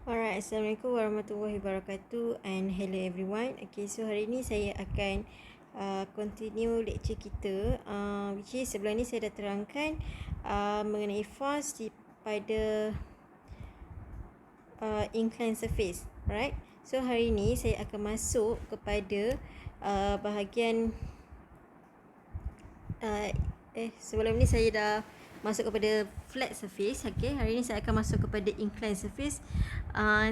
Alright, Assalamualaikum warahmatullahi wabarakatuh and hello everyone. Okay, so hari ni saya akan continue lecture kita which is sebelum ni saya dah terangkan mengenai force pada inclined surface. Alright, so hari ni saya akan masuk kepada bahagian sebelum ni saya dah masuk kepada flat surface. Okay, hari ni saya akan masuk kepada inclined surface.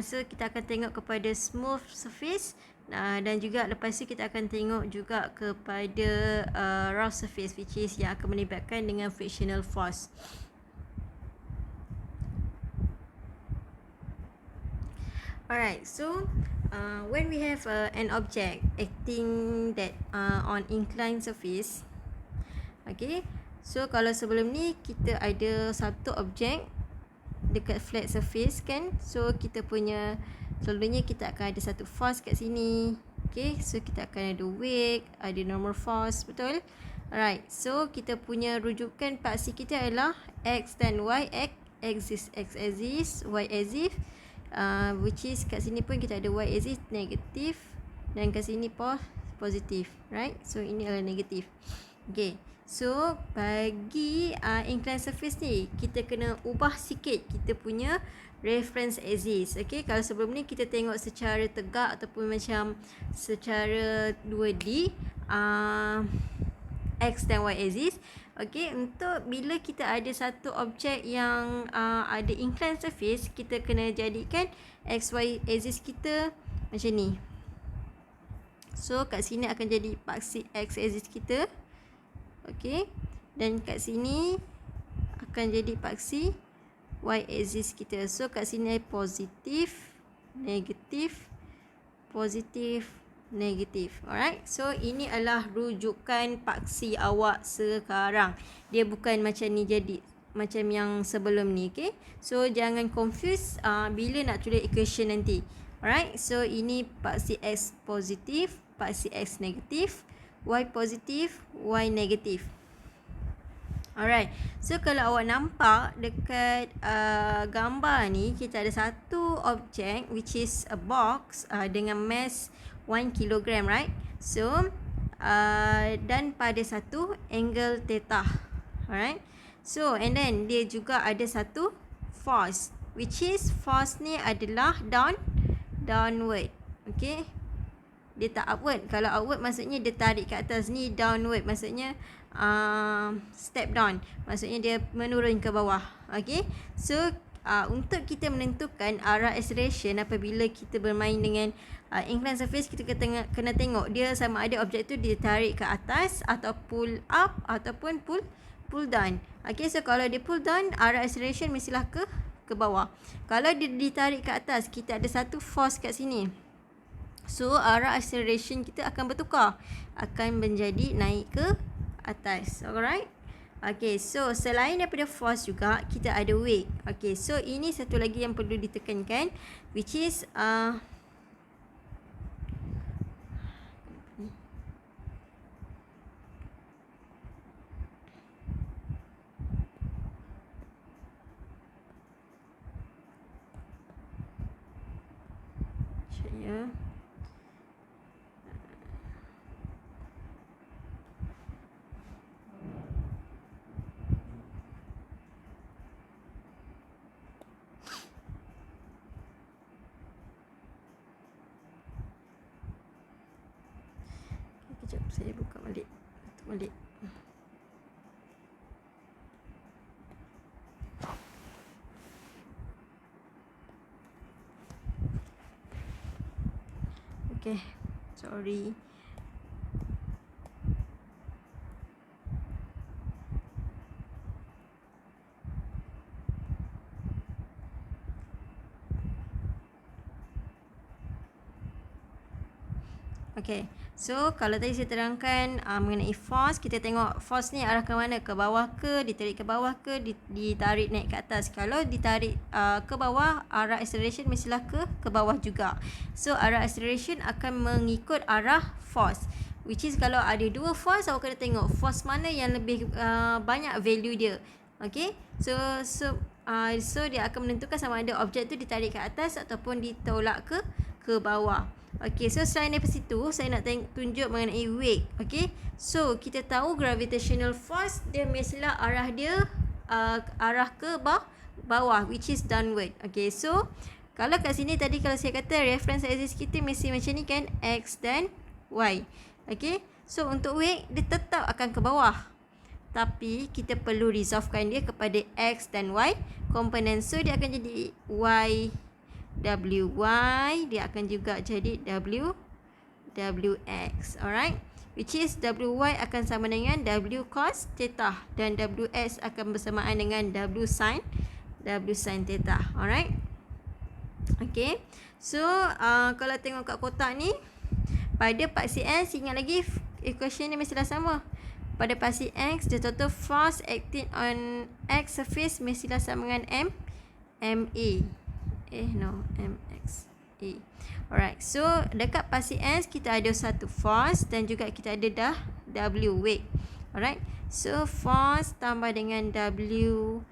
So kita akan tengok kepada smooth surface dan juga lepas tu kita akan tengok juga kepada rough surface which is yang akan melibatkan dengan frictional force. Alright, so when we have an object acting that on inclined surface, okay, so kalau sebelum ni kita ada satu objek dekat flat surface kan, so kita punya selalunya kita akan ada satu force kat sini. Okay, so kita akan ada weight, ada normal force, betul? Alright, so kita punya rujukan paksi kita adalah x dan y, x axis, y axis, which is kat sini pun kita ada y axis negatif dan kat sini positif, right? So ini adalah negatif. Okay, so bagi inclined surface ni kita kena ubah sikit kita punya reference axis. Okay, kalau sebelum ni kita tengok secara tegak ataupun macam secara 2D x dan y axis. Okay, untuk bila kita ada satu objek yang ada inclined surface, kita kena jadikan xy axis kita macam ni. So kat sini akan jadi paksi x axis kita. Okay, dan kat sini akan jadi paksi y axis kita. So kat sini ada positif, negatif, positif, negatif. Alright, so ini adalah rujukan paksi awak sekarang. Dia bukan macam ni jadi macam yang sebelum ni. Okay, so jangan confuse bila nak tulis equation nanti. Alright, so ini paksi x positif, paksi x negatif, y positif, y negatif. Alright, so kalau awak nampak dekat gambar ni, kita ada satu objek which is a box dengan mass 1 kg, right? So dan pada satu angle theta. Alright, so and then dia juga ada satu force which is force ni adalah downward. Okay, dia tak upward. Kalau upward maksudnya dia tarik ke atas, ni downward maksudnya step down, maksudnya dia menurun ke bawah. Okay, so untuk kita menentukan arah acceleration apabila kita bermain dengan inclined surface, kita kena tengok dia sama ada objek tu ditarik ke atas atau pull up ataupun pull down. Okay, so kalau dia pull down, arah acceleration mestilah ke bawah. Kalau dia ditarik ke atas, kita ada satu force kat sini. So arah acceleration kita akan bertukar, akan menjadi naik ke atas. Alright. Okay, so selain daripada force juga kita ada weight. Okay, so ini satu lagi yang perlu ditekankan which is kejap saya buka balik. Okay, sorry. Okay, so kalau tadi saya terangkan mengenai force, kita tengok force ni arah ke mana, ke bawah ke, ditarik ke bawah ke, ditarik naik ke atas. Kalau ditarik ke bawah, arah acceleration mestilah ke bawah juga. So arah acceleration akan mengikut arah force, which is kalau ada dua force, awak kena tengok force mana yang lebih banyak value dia. Okay, so So dia akan menentukan sama ada objek tu ditarik ke atas ataupun ditolak ke bawah. Okay, so selain daripada situ, saya nak tunjuk mengenai weight. Okay, so kita tahu gravitational force dia mestilah arah dia arah ke bawah, which is downward. Okay, so kalau kat sini tadi kalau saya kata reference axis kita mesti macam ni kan, X dan Y. Okay, so untuk weight dia tetap akan ke bawah, tapi kita perlu resolvekan dia kepada X dan Y komponen. So dia akan jadi Y WY, dia akan juga jadi WX. Alright, which is WY akan sama dengan W cos theta dan WX akan bersamaan dengan W sin theta. Alright. Okay, so kalau tengok kat kotak ni, pada part CS, ingat lagi equation ni mestilah sama. Pada part X, the total force acting on X surface mestilah sama dengan MA. MX. Alright, so dekat part CS kita ada satu force dan juga kita ada dah W weight. Alright, so force tambah dengan W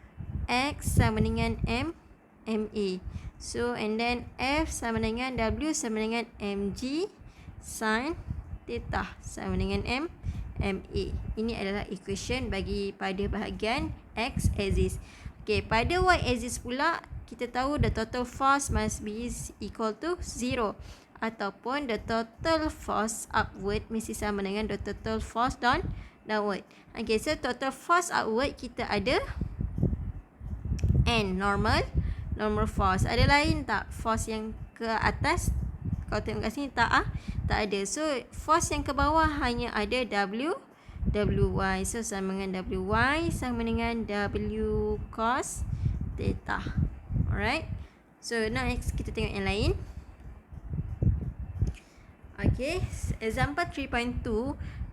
X sama dengan MA. So and then F sama dengan W sama dengan mg sin theta sama dengan MA. Ini adalah equation bagi pada bahagian X axis. Okay, pada Y axis pula kita tahu the total force must be equal to 0 ataupun the total force upward mesti sama dengan the total force downward. Okay, so total force upward kita ada N, normal force. Ada lain tak force yang ke atas? Kalau tengok kat sini tak ada. So force yang ke bawah hanya ada WY. So sama dengan WY sama dengan W cos theta. Alright. So next kita tengok yang lain. Okay, example 3.2,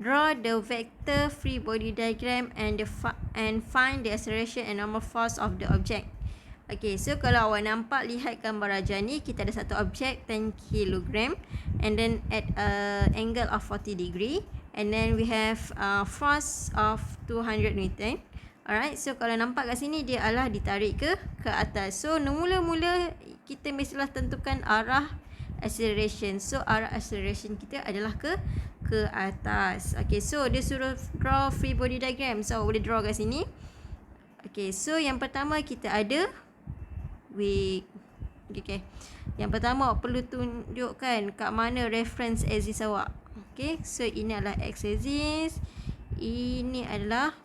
draw the vector free body diagram and find the acceleration and normal force of the object. Okay, so kalau awak nampak lihat gambar rajah ni, kita ada satu objek 10 kg and then at angle of 40 degree and then we have force of 200 Newton. Alright, so kalau nampak kat sini dia adalah ditarik ke atas. So mula-mula kita mestilah tentukan arah acceleration. So arah acceleration kita adalah ke atas. Okay, so dia suruh draw free body diagram. So boleh draw kat sini. Okay, so yang pertama kita ada weight. Okay, yang pertama awak perlu tunjukkan kat mana reference axis awak. Okay, so ini adalah X axis, ini adalah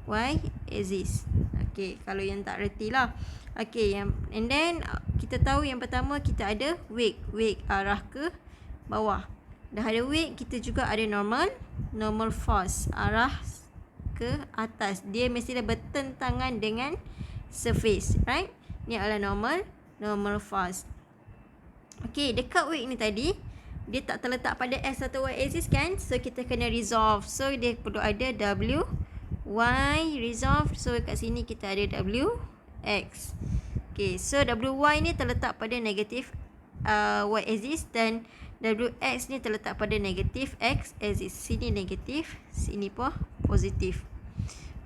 Y axis. Okay, kalau yang tak reti lah. Okay, and then kita tahu yang pertama kita ada weight arah ke bawah. Dah ada weight, kita juga ada normal force arah ke atas. Dia mestilah bertentangan dengan surface, right? Ni adalah normal force. Okay, dekat weight ni tadi dia tak terletak pada X atau Y axis kan? So kita kena resolve. So dia perlu ada W Y resolve. So kat sini kita ada W X. Okay, so WY ni terletak pada negatif Y axis dan WX ni terletak pada negatif X axis. Sini negatif, sini pun positif.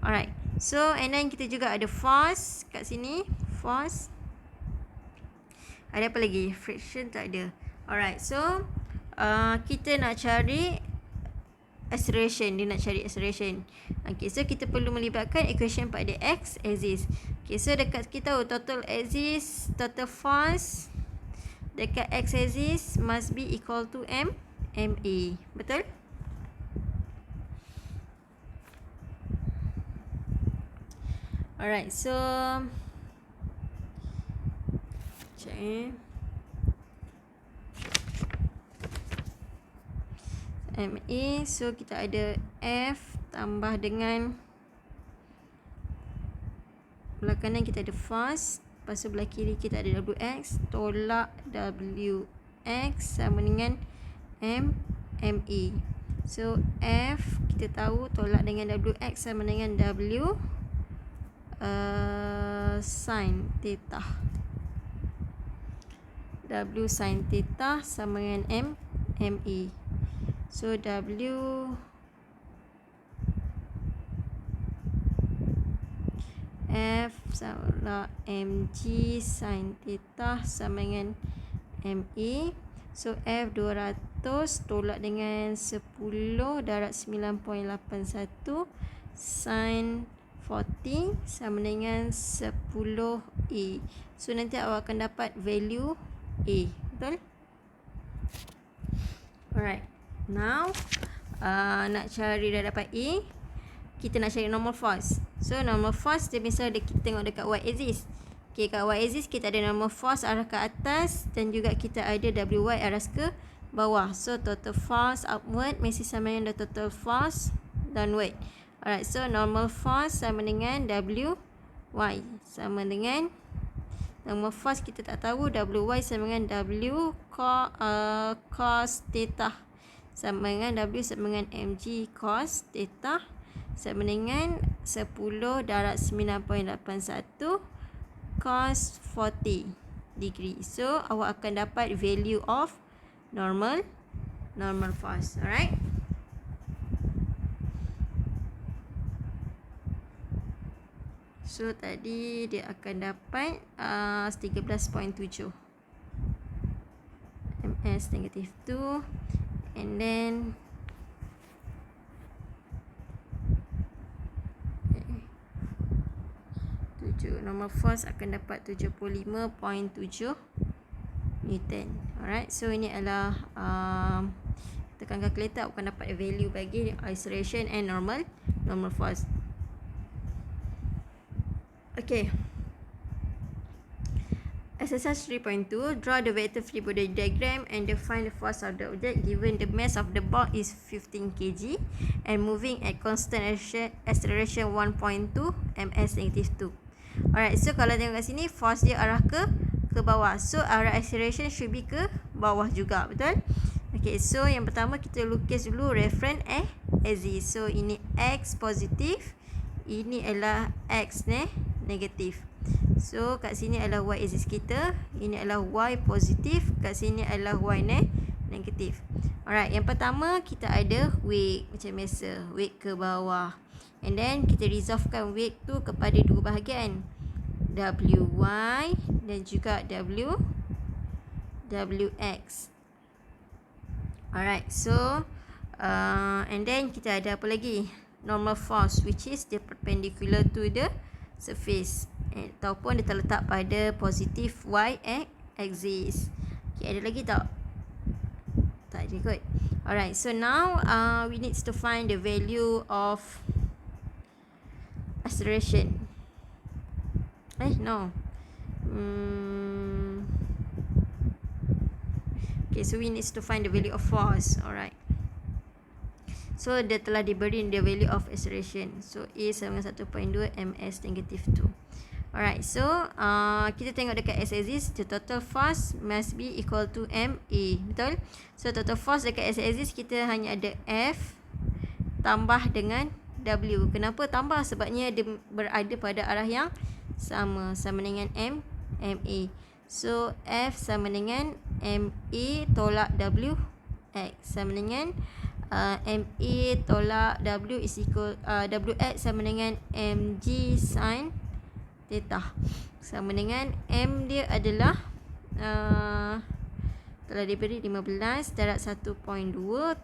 Alright, so and then kita juga ada force kat sini. Force. Ada apa lagi? Friction tak ada. Alright, so kita nak cari acceleration. Dia nak cari acceleration. Okay, so kita perlu melibatkan equation pada X axis. Okay, so dekat kita total axis, total force dekat X axis must be equal to MA. Betul? Alright, so check MA. So kita ada F tambah dengan belah kanan kita ada force, lepas tu belah kiri kita ada WX, tolak WX sama dengan MA. So F kita tahu tolak dengan WX sama dengan W sin theta. W sin theta sama dengan MA. So W F sama mg sin theta sama dengan MA. So F 200 tolak dengan 10 darab 9.81 sin 40 sama dengan 10A. So nanti awak akan dapat value A. Betul? Alright. Now nak cari dah dapat A, kita nak cari normal force. So normal force dia misal kita tengok dekat y axis. Okay, kat y axis kita ada normal force arah ke atas dan juga kita ada WY arah ke bawah. So total force upward mesti sama dengan the total force downward. Alright, so normal force sama dengan WY sama dengan normal force kita tak tahu, WY sama dengan W cos theta sama dengan W sama dengan mg cos theta sama dengan 10 darab 9.81 cos 40 degree. So awak akan dapat value of normal force. Alright. So tadi dia akan dapat 13.7 ms negative 2 and then normal force akan dapat 75.7 Newton. Alright, so ini adalah tekan calculator akan dapat value bagi acceleration and normal force. Okay. Exercise 3.2, draw the vector free body diagram and define the force of the object given the mass of the box is 15 kg and moving at constant acceleration 1.2 ms negative 2. Alright, so kalau tengok kat sini force dia arah ke bawah. So arah acceleration should be ke bawah juga, betul? Okay, so yang pertama kita lukis dulu reference axis. So ini x positif, ini adalah x negatif. So kat sini adalah y axis kita, ini adalah y positif, kat sini adalah y negatif. Alright, yang pertama kita ada weight macam biasa, weight ke bawah. And then kita resolvekan weight tu kepada dua bahagian, WY dan juga WX. Alright, so and then kita ada apa lagi? Normal force, which is the perpendicular to the surface, ataupun dia terletak pada positif y axis. Okay, ada lagi tak? Tak ada kot. Alright, so now we need to find the value of acceleration. No. Okay, so we need to find the value of force. Alright. So dia telah diberi the value of acceleration. So A sama dengan 1.2 ms negative 2. Alright, so kita tengok dekat x-axis, the total force must be equal to ma. Betul? So total force dekat x-axis kita hanya ada F tambah dengan W. Kenapa tambah? Sebabnya dia berada pada arah yang sama dengan ma. So F sama dengan ma tolak W x sama dengan ma tolak W is equal Wx sama dengan mg sin theta sama dengan M dia adalah telah diberi 15 darab 1.2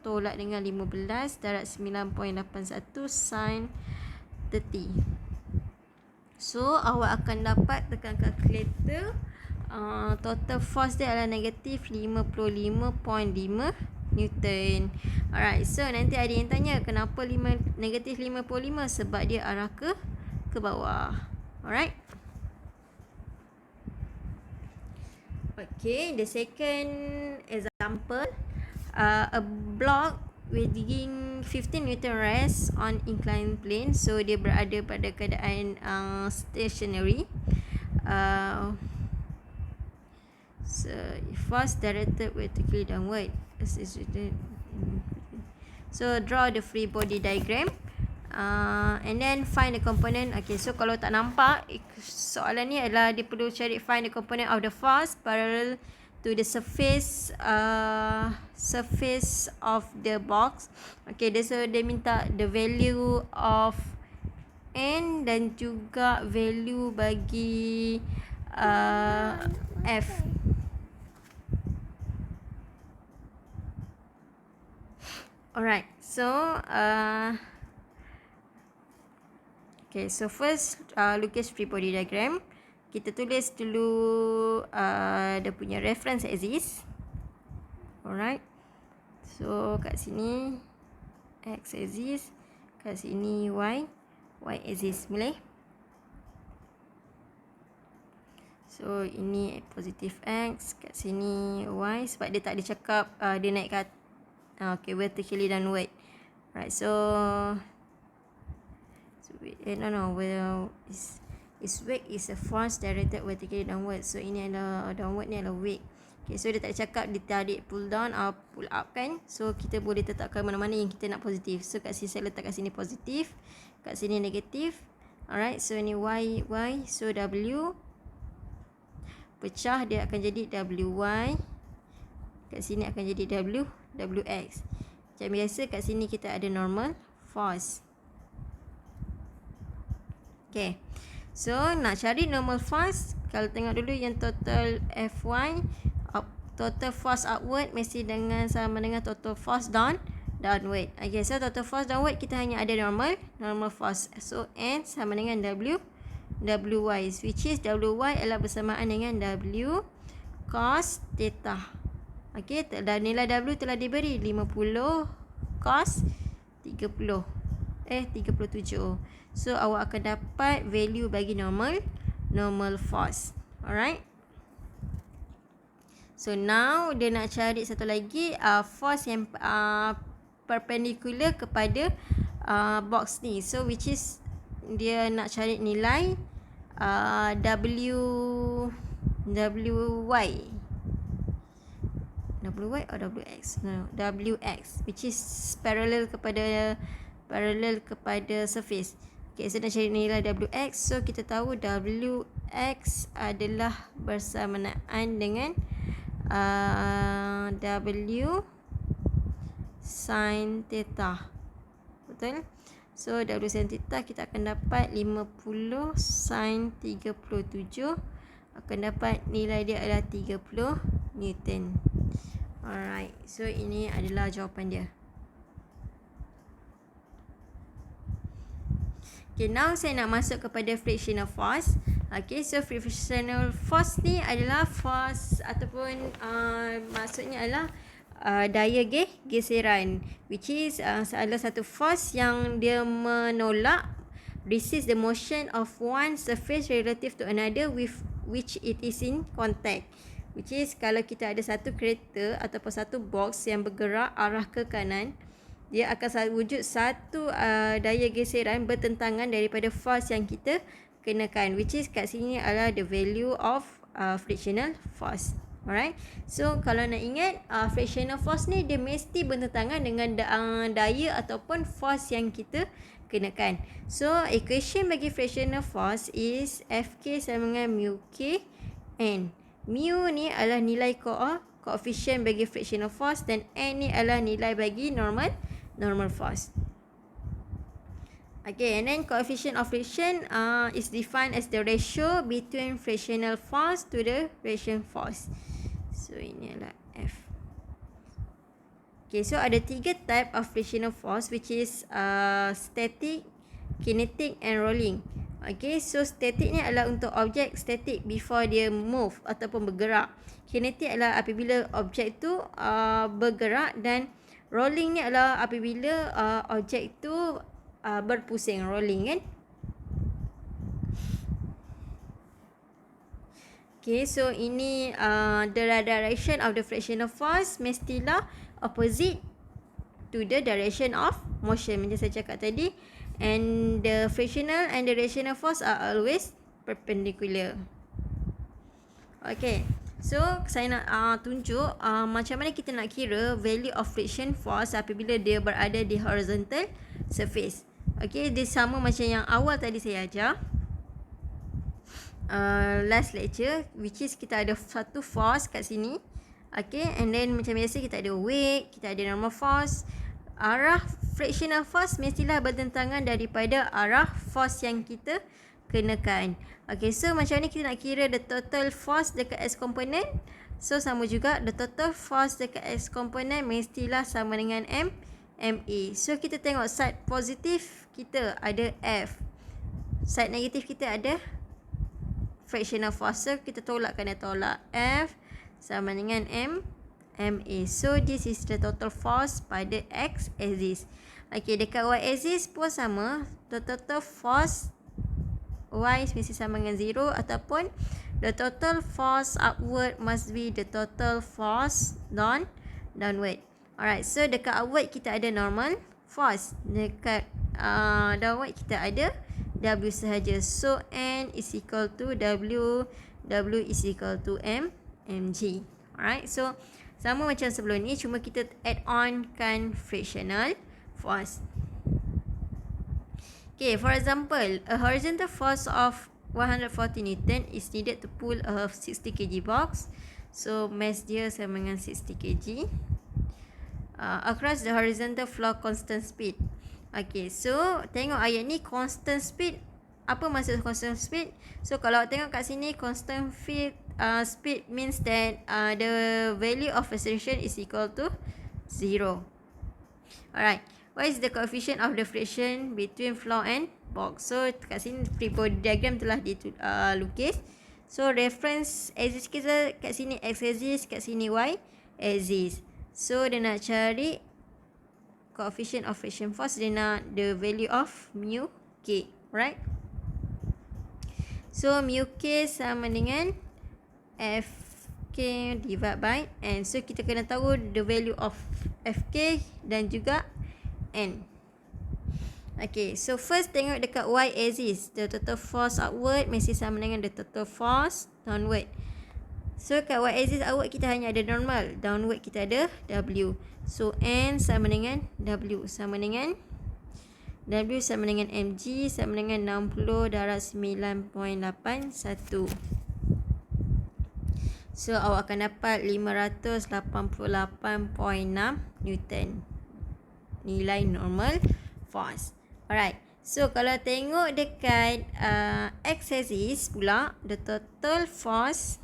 tolak dengan 15 darab 9.81 sin 30. So awak akan dapat tekan calculator, total force dia adalah negatif 55.5 Newton. Alright, so nanti ada yang tanya kenapa negatif 55, sebab dia arah ke bawah. Alright. Okay, the second example, a block weighing 15 Newton rest on inclined plane. So dia berada pada keadaan stationary. So force directed vertically downward. So draw the free body diagram. And then find the component. Okay, so kalau tak nampak, soalan ni adalah dia perlu cari find the component of the force parallel to the surface of the box. Okay, so dia minta the value of N dan juga value bagi F. Alright, so okay, so first lukis free body diagram. Kita tulis dulu dia punya reference axis. Alright, so kat sini X axis, kat sini Y axis. Boleh? So ini positive X, kat sini Y, sebab dia tak ada cakap dia naik kat okay, vertically downward. Right, so well, is weight is a force directed vertically downward. So ini adalah downward, ni adalah weight. Okay, so dia tak cakap ditarik pull down atau pull up kan. So kita boleh tetapkan mana-mana yang kita nak positif. So kat sini saya letak kat sini positif, kat sini negatif. Alright, so ini Y. So W pecah, dia akan jadi WY. Kat sini akan jadi WX. Macam biasa kat sini kita ada normal force. Okay, so nak cari normal force, kalau tengok dulu yang total Fy, total force upward mesti sama dengan total force downward. Okay, so total force downward kita hanya ada normal force. So N sama dengan WY, which is WY adalah bersamaan dengan W cos theta. Okay, dan nilai W telah diberi 50 cos 37. So awak akan dapat value bagi normal force. Alright. So now dia nak cari satu lagi force yang perpendicular kepada box ni. So which is dia nak cari nilai WY or WX? No, WX, which is parallel kepada surface. Okay, so nak cari nilai WX. So kita tahu WX adalah bersamaan dengan W sin theta. Betul? So W sin theta kita akan dapat 50 sin 37, akan dapat nilai dia adalah 30 Newton. Alright, so ini adalah jawapan dia. Okay, now saya nak masuk kepada frictional force. Okay, so frictional force ni adalah force ataupun maksudnya adalah daya geseran, which is adalah satu force yang dia menolak, resist the motion of one surface relative to another with which it is in contact. Which is kalau kita ada satu kereta ataupun satu box yang bergerak arah ke kanan, dia akan wujud satu daya geseran bertentangan daripada force yang kita kenakan, which is kat sini adalah the value of frictional force. Alright, so kalau nak ingat frictional force ni dia mesti bertentangan dengan daya ataupun force yang kita kenakan. So equation bagi frictional force is Fk sama dengan mu K N. Mu ni adalah nilai koefisien bagi frictional force dan N ni adalah nilai bagi normal force. Okay, and then coefficient of friction is defined as the ratio between frictional force to the reaction force. So ini adalah F. Okay, so ada 3 type of frictional force, which is static, kinetic and rolling. Okay, so static ni adalah untuk objek static before dia move ataupun bergerak. Kinetic adalah apabila objek tu bergerak, dan rolling ni adalah apabila objek tu berpusing, rolling kan. Okay, so ini the direction of the frictional force mestilah opposite to the direction of motion, macam saya cakap tadi. And the frictional and the reactional force are always perpendicular. Okay, so saya nak tunjuk macam mana kita nak kira value of friction force apabila dia berada di horizontal surface. Okay, dia sama macam yang awal tadi saya ajar last lecture, which is kita ada satu force kat sini. Okay, and then macam biasa kita ada weight, kita ada normal force. Arah frictional force mestilah bertentangan daripada arah force yang kita kenakan. Okay, so macam ni kita nak kira the total force dekat X component. So sama juga, the total force dekat X component mestilah sama dengan MA. So kita tengok side positif kita ada F, side negatif kita ada frictional force. So kita tolak, kena tolak. F sama dengan MA. So this is the total force pada X axis. Okay, dekat Y axis pun sama. The total force Y mesti sama dengan 0, ataupun the total force upward must be the total force downward. Alright, so dekat upward kita ada normal force. Dekat downward kita ada W sahaja. So N is equal to W, W is equal to mg. Alright, so sama macam sebelum ni, cuma kita add on kan frictional force. Okay, for example, a horizontal force of 140 Newton is needed to pull a 60 kg box. So mass dia sama dengan 60 kg across the horizontal floor constant speed. Okay, so tengok ayat ni constant speed. Apa maksud constant speed? So kalau tengok kat sini constant speed means that the value of acceleration is equal to 0. Alright, what is the coefficient of the friction between floor and box? So kat sini free body diagram telah dilukis. So reference axis kita kat sini X axis, kat sini Y axis. So dia nak cari coefficient of friction force, dia nak the value of mu k, right? So mu k sama dengan Fk divided by N. So kita kena tahu the value of Fk dan juga N. Okay, so first tengok dekat Y axis, the total force upward mesti sama dengan the total force downward. So kat Y axis upward kita hanya ada normal, downward kita ada W. So N sama dengan W sama dengan mg sama dengan 60 darab 9.81. So awak akan dapat 588.6 Newton nilai normal force. Alright, so kalau tengok dekat X axis pula, the total force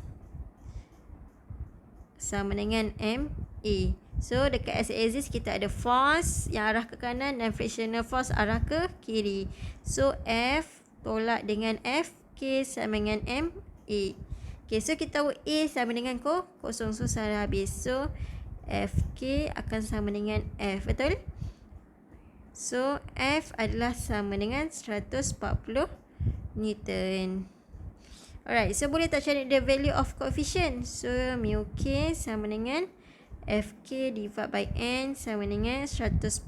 sama dengan MA. So dekat X axis kita ada force yang arah ke kanan dan frictional force arah ke kiri. So F tolak dengan F, K sama dengan MA. Okay, so kita tahu A sama dengan kosong. So salah habis. So Fk akan sama dengan F, betul? So F adalah sama dengan 140 Newton. Alright, so boleh tak cari the value of coefficient? So mu k sama dengan Fk divided by N sama dengan 140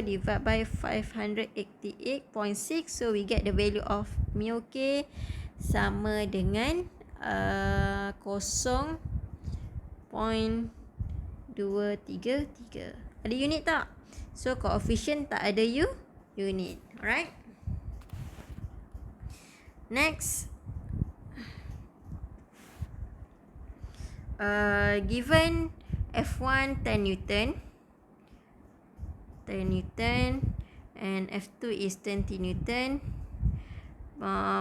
divided by 588.6. So we get the value of mu k sama dengan 0.233. Ada unit tak? So coefficient tak ada unit. Alright. Next, given F1 10 Newton and F2 is 20 Newton.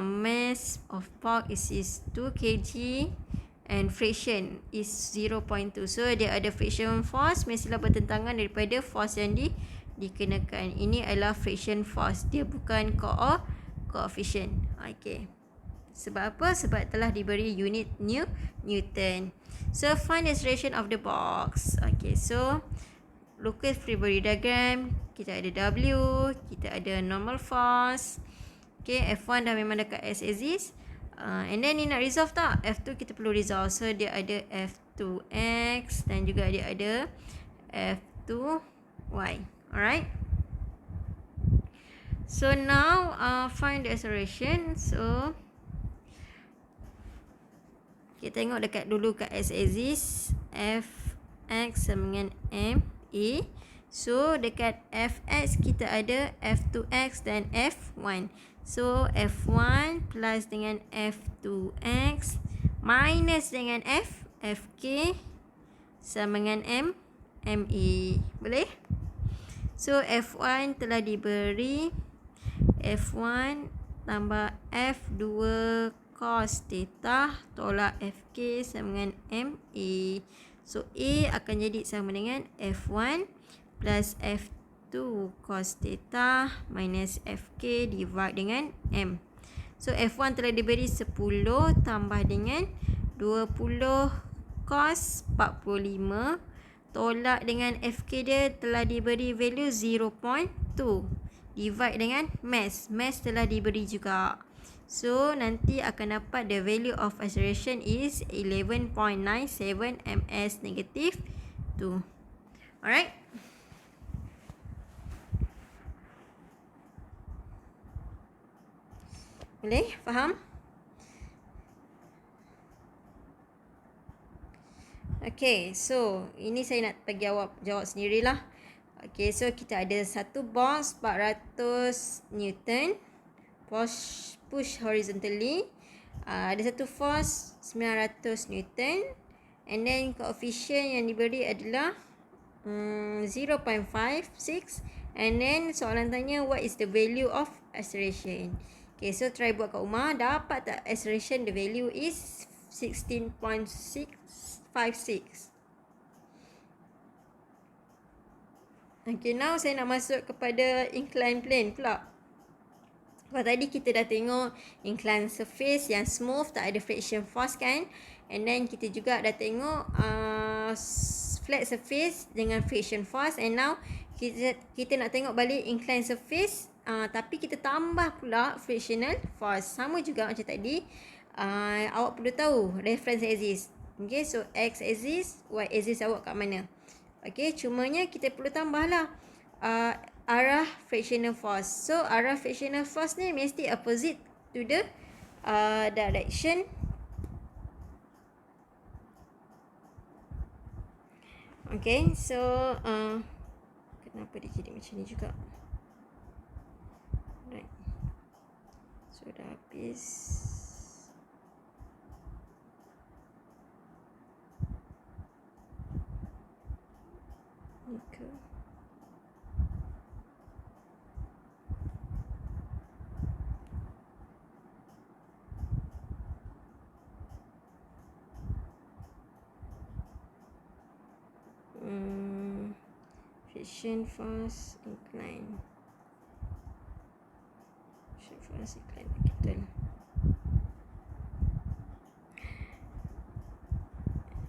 Mass of bulk is 2 kg and friction is 0.2. So dia ada friction force mestilah bertentangan daripada force yang dikenakan. Ini adalah friction force, dia bukan coefficient. Okay. Sebab apa? Sebab telah diberi unit Newton. So find the acceleration of the box. Okay, so lukis free body diagram. Kita ada W, kita ada normal force. Okay, F1 dah memang dekat S axis. And then ni nak resolve tak? F2 kita perlu resolve. So dia ada F2x dan juga dia ada F2y. Alright. So now find the acceleration. So kita tengok dekat dulu kat S axis, Fx sama dengan ma. So dekat Fx kita ada F2x dan F1. So F1 plus dengan F2x minus dengan Fk sama dengan ma. Boleh? So F1 telah diberi F1 tambah F2 cos theta tolak FK sama dengan MA. So A akan jadi sama dengan F1 plus F2 cos theta minus FK divide dengan M. So F1 telah diberi 10 tambah dengan 20 cos 45 tolak dengan FK dia telah diberi value 0.2 divide dengan mass. Mass telah diberi juga. So nanti akan dapat the value of acceleration is 11.97 ms negative 2. Alright. Boleh? Faham? Okay, so ini saya nak bagi awak jawab sendirilah. Okay, so kita ada satu box 400 Newton push horizontally. Ada satu force 900 Newton, and then coefficient yang diberi adalah 0.56, and then soalan tanya what is the value of acceleration. Okay, so try buat kat rumah. Dapat tak acceleration, the value is 16.656. Okay, now saya nak masuk kepada inclined plane pula. Kalau tadi kita dah tengok inclined surface yang smooth, tak ada friction force kan. And then kita juga dah tengok flat surface dengan friction force. And now kita nak tengok balik inclined surface, tapi kita tambah pula frictional force. Sama juga macam tadi. Awak perlu tahu reference axis. Okay, so x axis, y axis awak kat mana. Okay, cumanya kita perlu tambahlah arah frictional force. So arah frictional force ni mesti opposite to the direction. Okay, so kenapa dia jadi macam ni juga. Right. So dah habis. Friction force incline. Friction force incline capital.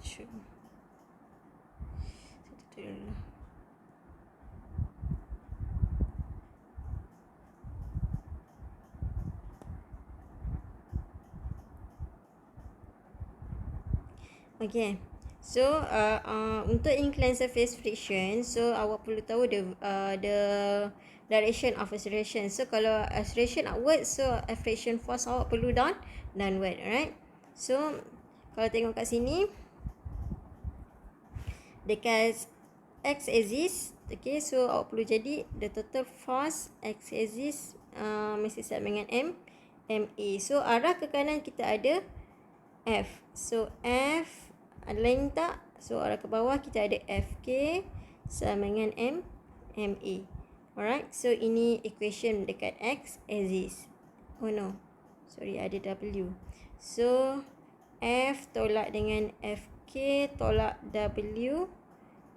Sure. Saya tutup dulu lah. Okay. So untuk inclined surface friction, so awak perlu tahu the direction of acceleration. So kalau acceleration upward, so friction force awak perlu downward, alright. So kalau tengok kat sini dekat x axis, okay, so awak perlu jadi the total force x axis mesti sama dengan ma. So arah ke kanan kita ada F. So F ada lain tak? So arah ke bawah kita ada FK sama dengan MA. Alright. So ini equation dekat X axis. Oh no. Sorry, ada W. So F tolak dengan FK tolak W,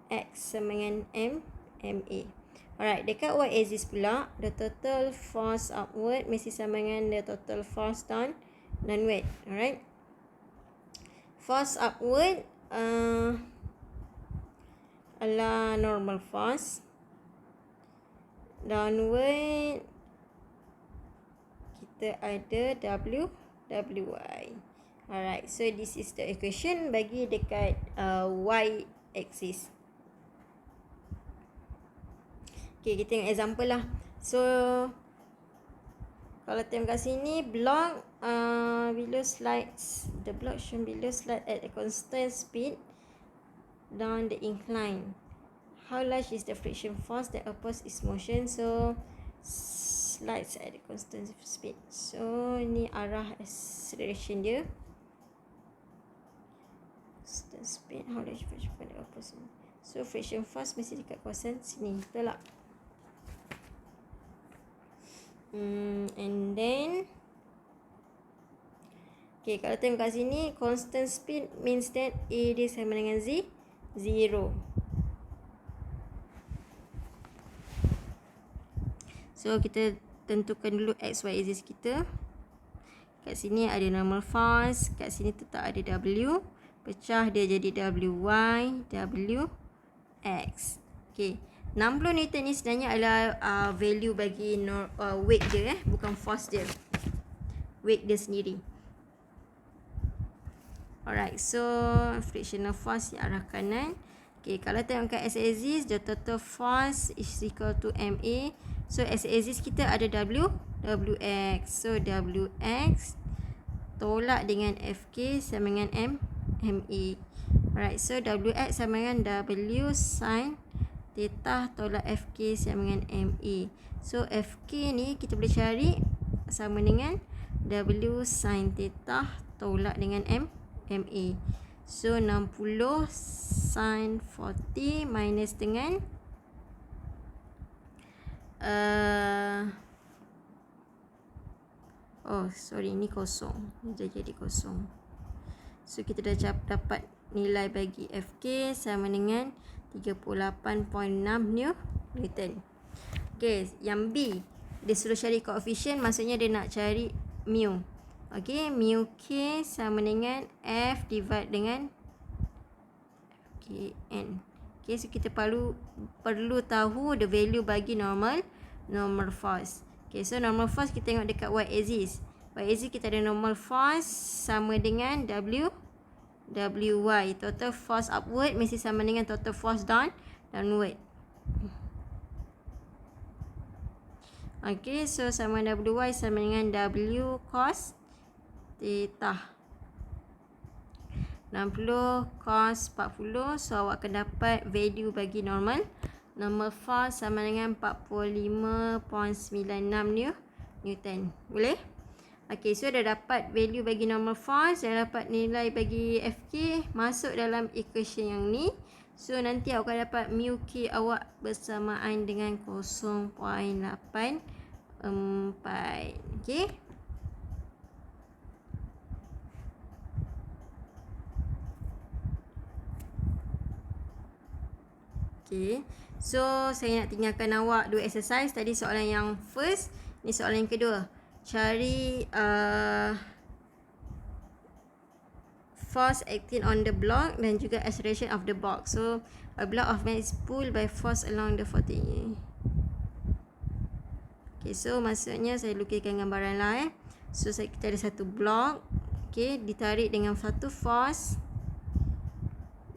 X sama dengan MA. Alright. Dekat Y axis pula, the total force upward mesti sama dengan the total force downward. Alright. Force upward adalah normal force. Downward kita ada WY. Alright, so this is the equation bagi dekat Y axis. Okay, kita tengok example lah. So kalau tengok kat sini, block below slides, the block shown below slide at a constant speed down the incline. How large is the friction force that opposes its motion? So slides at a constant speed. So ni arah acceleration dia. Constant speed. How large friction force that opposes? So friction force mesti dekat kawasan sini, betul tak? And then okay, kalau tengok kat sini, constant speed means that A dia sama dengan 0. So kita tentukan dulu x, y axis kita. Kat sini ada normal force, kat sini tetap ada W. Pecah dia jadi WY, WX. Okay, 60 Newton ni sebenarnya adalah value bagi weight dia, bukan force dia. Weight dia sendiri. Alright, so frictional force di arah kanan. Okay, kalau tengok kat x-axis, the total force is equal to MA. So x-axis kita ada WX. So WX tolak dengan FK sama dengan MA. Alright, so WX sama dengan W sin theta tolak FK sama dengan MA. So FK ni kita boleh cari sama dengan W sin theta tolak dengan MA. So 60 sin 40 minus dengan oh sorry, ni kosong. Dia jadi kosong. So kita dah dapat nilai bagi FK sama dengan 38.6 Newton. Okay, yang B dia suruh cari koefisien, maksudnya dia nak cari mu. Okay, mu K sama dengan F divide dengan N. Okay, so kita perlu tahu the value bagi normal force. Okay, so normal force kita tengok dekat y axis. Y axis kita ada normal force sama dengan WY. Total force upward mesti sama dengan total force downward. Okay, so sama WY sama dengan W cos theta. 60 cos 40. So awak akan dapat value bagi normal force sama dengan 45.96 Newton. Boleh? Okay, so dah dapat value bagi normal force, dah dapat nilai bagi FK, masuk dalam equation yang ni. So nanti awak akan dapat mu K awak bersamaan dengan 0.84. Okay. Okay, so saya nak tinggalkan awak dua exercise. Tadi soalan yang first, ni soalan yang kedua. Cari force acting on the block dan juga acceleration of the box. So a block of mass is pulled by force along the 40. Okay, so maksudnya saya lukiskan gambaran lah. So kita ada satu block, okay, ditarik dengan satu force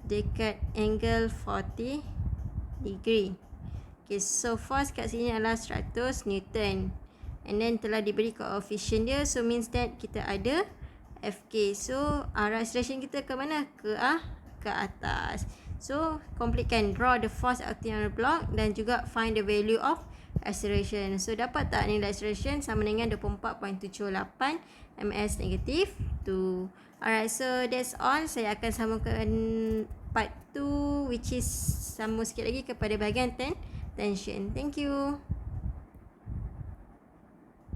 dekat angle 40 degree. Okay, so force kat sini adalah 100 Newton. And then telah diberi koefisien dia, so means that kita ada FK. So arah acceleration kita ke mana? Ke atas. So completekan, draw the force acting on the block dan juga find the value of acceleration. So dapat tak nilai acceleration sama dengan 24.78 ms negative 2. Alright, so that's all. Saya akan sambungkan part 2, which is sambung sikit lagi kepada bahagian tension. Thank you.